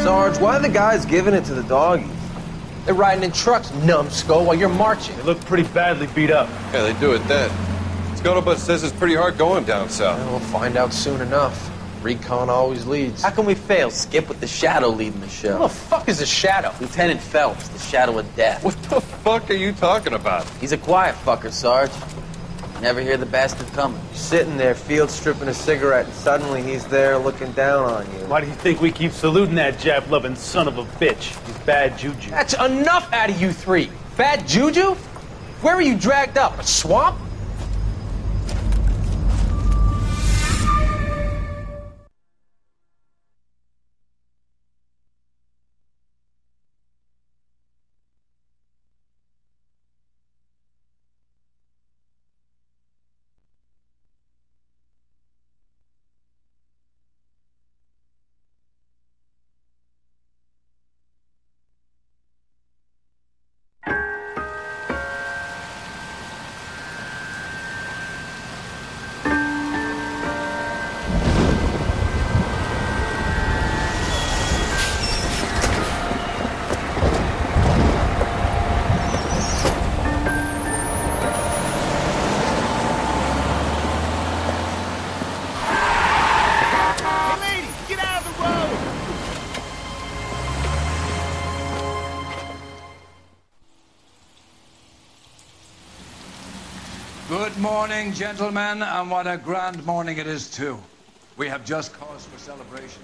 Sarge, why are the guys giving it to the doggies? They're riding in trucks, numbskull, while you're marching. They look pretty badly beat up. Yeah, they do it then. Scuttlebutt says it's pretty hard going down south. Well, we'll find out soon enough. Recon always leads. How can we fail, Skip, with the Shadow leading the show? Who the fuck is a Shadow? Lieutenant Phelps, the Shadow of Death. What the fuck are you talking about? He's a quiet fucker, Sarge. Never hear the bastard coming. You're sitting there, field stripping a cigarette, and suddenly he's there looking down on you. Why do you think we keep saluting that Jap-loving son of a bitch? He's bad juju. That's enough out of you three. Bad juju? Where were you dragged up? A swamp? Good morning, gentlemen, and what a grand morning it is, too. We have just cause for celebration.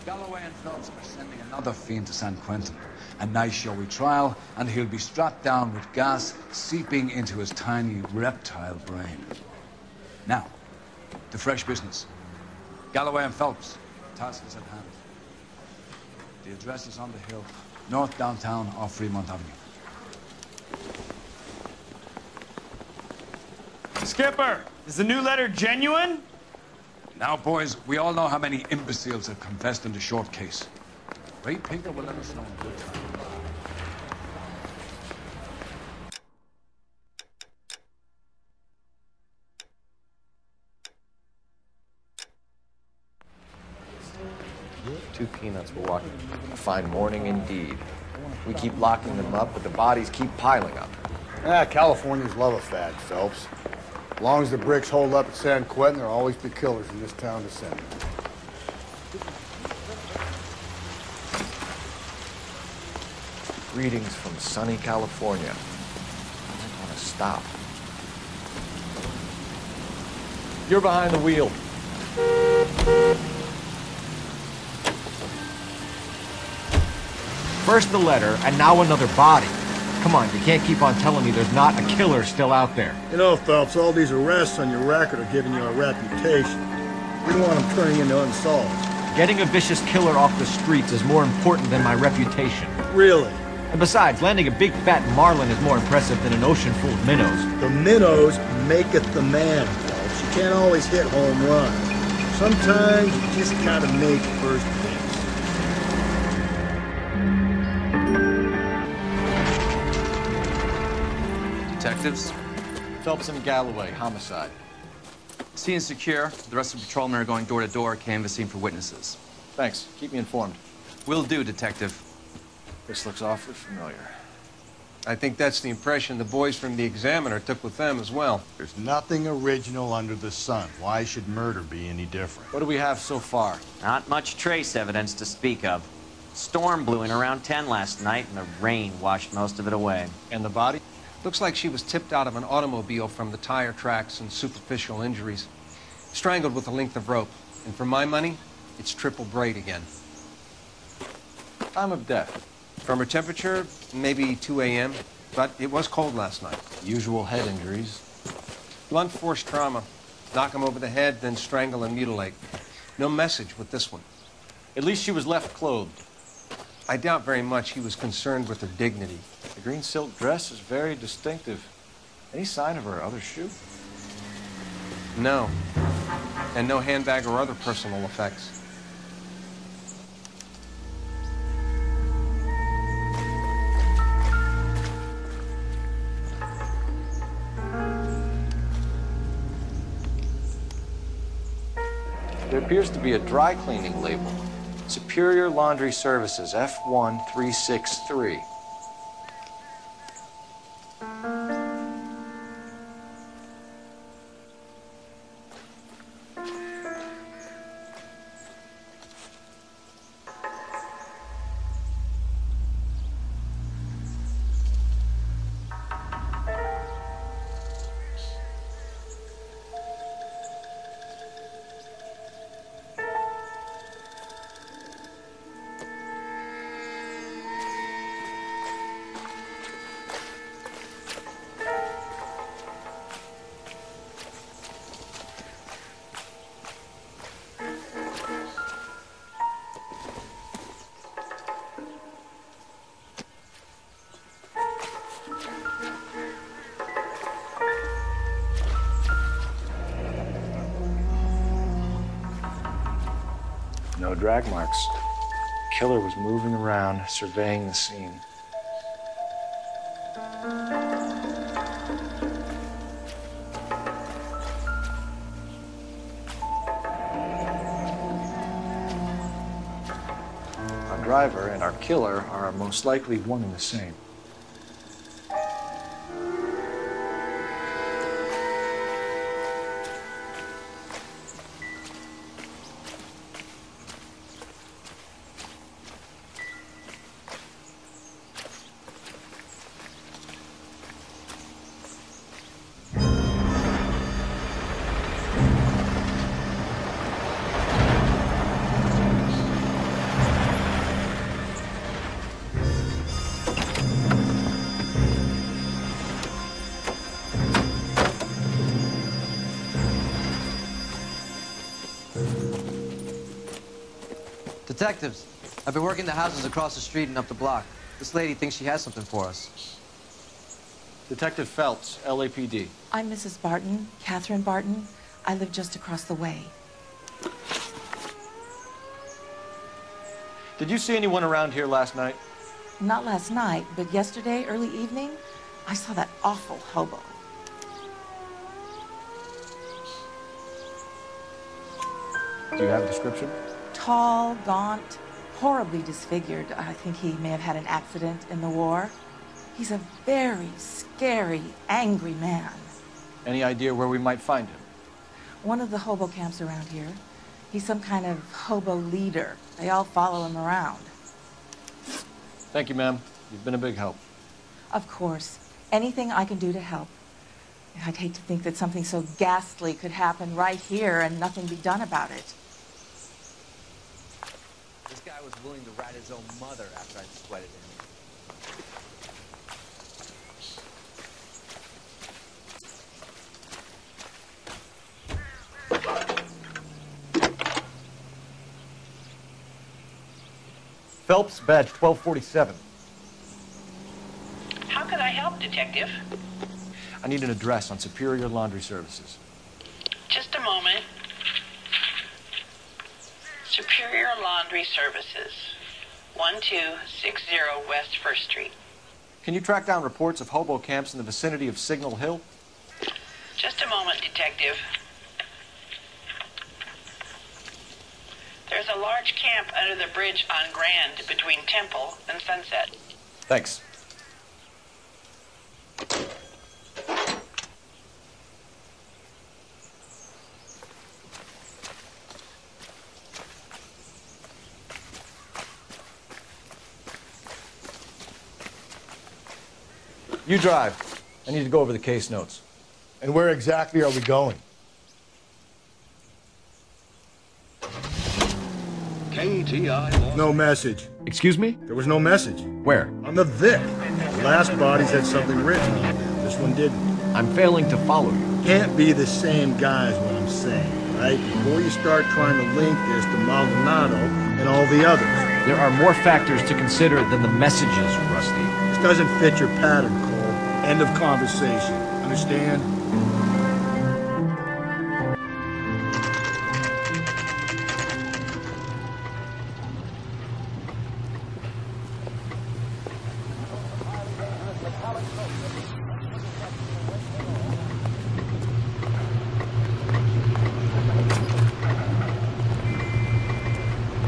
Galloway and Phelps are sending another fiend to San Quentin. A nice showy trial, and he'll be strapped down with gas seeping into his tiny reptile brain. Now, to fresh business. Galloway and Phelps, task is at hand. The address is on the hill, north downtown off Fremont Avenue. Skipper, is the new letter genuine? Now, boys, we all know how many imbeciles have confessed in the short case. Ray Pinker will let us know in good time. Two peanuts were walking. A fine morning indeed. We keep locking them up, but the bodies keep piling up. Californians love a fad, Phelps. As long as the bricks hold up at San Quentin, there'll always be killers in this town to send. Greetings from sunny California. I don't want to stop. You're behind the wheel. First the letter, and now another body. Come on, you can't keep on telling me there's not a killer still out there. You know, Phelps, all these arrests on your record are giving you a reputation. We don't want them turning into unsolved. Getting a vicious killer off the streets is more important than my reputation. Really? And besides, landing a big fat marlin is more impressive than an ocean full of minnows. The minnows maketh the man, Phelps. You can't always hit home runs. Sometimes you just gotta make first base. Detectives? Phelps and Galloway, homicide. Scene is secure. The rest of the patrolmen are going door to door, canvassing for witnesses. Thanks. Keep me informed. Will do, Detective. This looks awfully familiar. I think that's the impression the boys from the Examiner took with them as well. There's nothing original under the sun. Why should murder be any different? What do we have so far? Not much trace evidence to speak of. Storm blew in around 10 last night, and the rain washed most of it away. And the body? Looks like she was tipped out of an automobile from the tire tracks and superficial injuries. Strangled with a length of rope. And for my money, it's triple braid again. Time of death. From her temperature, maybe 2 a.m., but it was cold last night. Usual head injuries. Blunt force trauma. Knock him over the head, then strangle and mutilate. No message with this one. At least she was left clothed. I doubt very much he was concerned with her dignity. The green silk dress is very distinctive. Any sign of her other shoe? No. And no handbag or other personal effects. There appears to be a dry cleaning label. Superior Laundry Services, F1363. No drag marks. The killer was moving around, surveying the scene. Our driver and our killer are most likely one and the same. Detectives, I've been working the houses across the street and up the block. This lady thinks she has something for us. Detective Phelps, LAPD. I'm Mrs. Barton, Catherine Barton. I live just across the way. Did you see anyone around here last night? Not last night, but yesterday, early evening, I saw that awful hobo. Do you have a description? Tall, gaunt, horribly disfigured. I think he may have had an accident in the war. He's a very scary, angry man. Any idea where we might find him? One of the hobo camps around here. He's some kind of hobo leader. They all follow him around. Thank you, ma'am. You've been a big help. Of course. Anything I can do to help. I'd hate to think that something so ghastly could happen right here and nothing be done about it. This guy was willing to rat his own mother after I'd sweated him. Phelps, badge 1247. How can I help, Detective? I need an address on Superior Laundry Services. Just a moment. Superior Laundry Services, 1260 West 1st Street. Can you track down reports of hobo camps in the vicinity of Signal Hill? Just a moment, Detective. There's a large camp under the bridge on Grand between Temple and Sunset. Thanks. You drive. I need to go over the case notes. And where exactly are we going? KTI. No message. Excuse me? There was no message. Where? On the Vic. The last bodies had something written on them. This one didn't. I'm failing to follow you. Can't be the same guy is what I'm saying, right? Before you start trying to link this to Maldonado and all the others. There are more factors to consider than the messages, Rusty. This doesn't fit your pattern, Cole. End of conversation. Understand?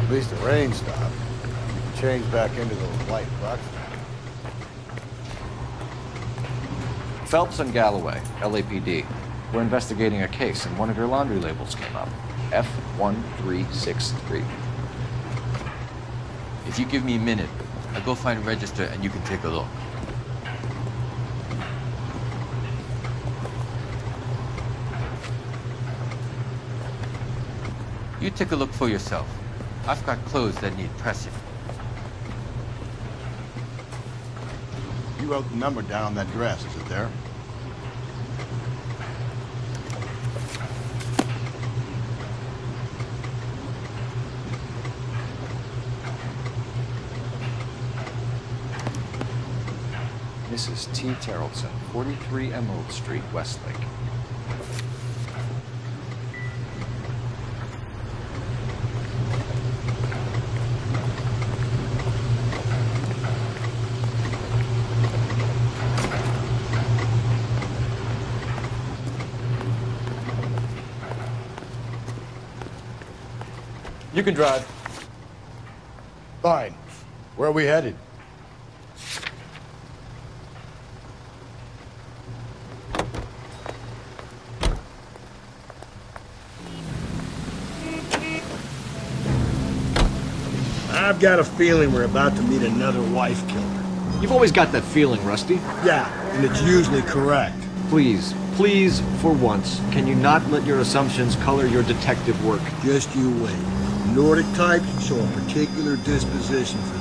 At least the rain stopped. You can change back into those white bucks. Phelps and Galloway, LAPD. We're investigating a case, and one of your laundry labels came up. F1363. If you give me a minute, I'll go find a register and you can take a look. You take a look for yourself. I've got clothes that need pressing. You wrote the number down on that dress, is it there? Mrs. T. Terrellson, 43 Emerald Street, Westlake. You can drive. Fine. Where are we headed? I've got a feeling we're about to meet another wife killer. You've always got that feeling, Rusty. Yeah, and it's usually correct. Please, please, for once, can you not let your assumptions color your detective work? Just you wait. Nordic types show a particular disposition for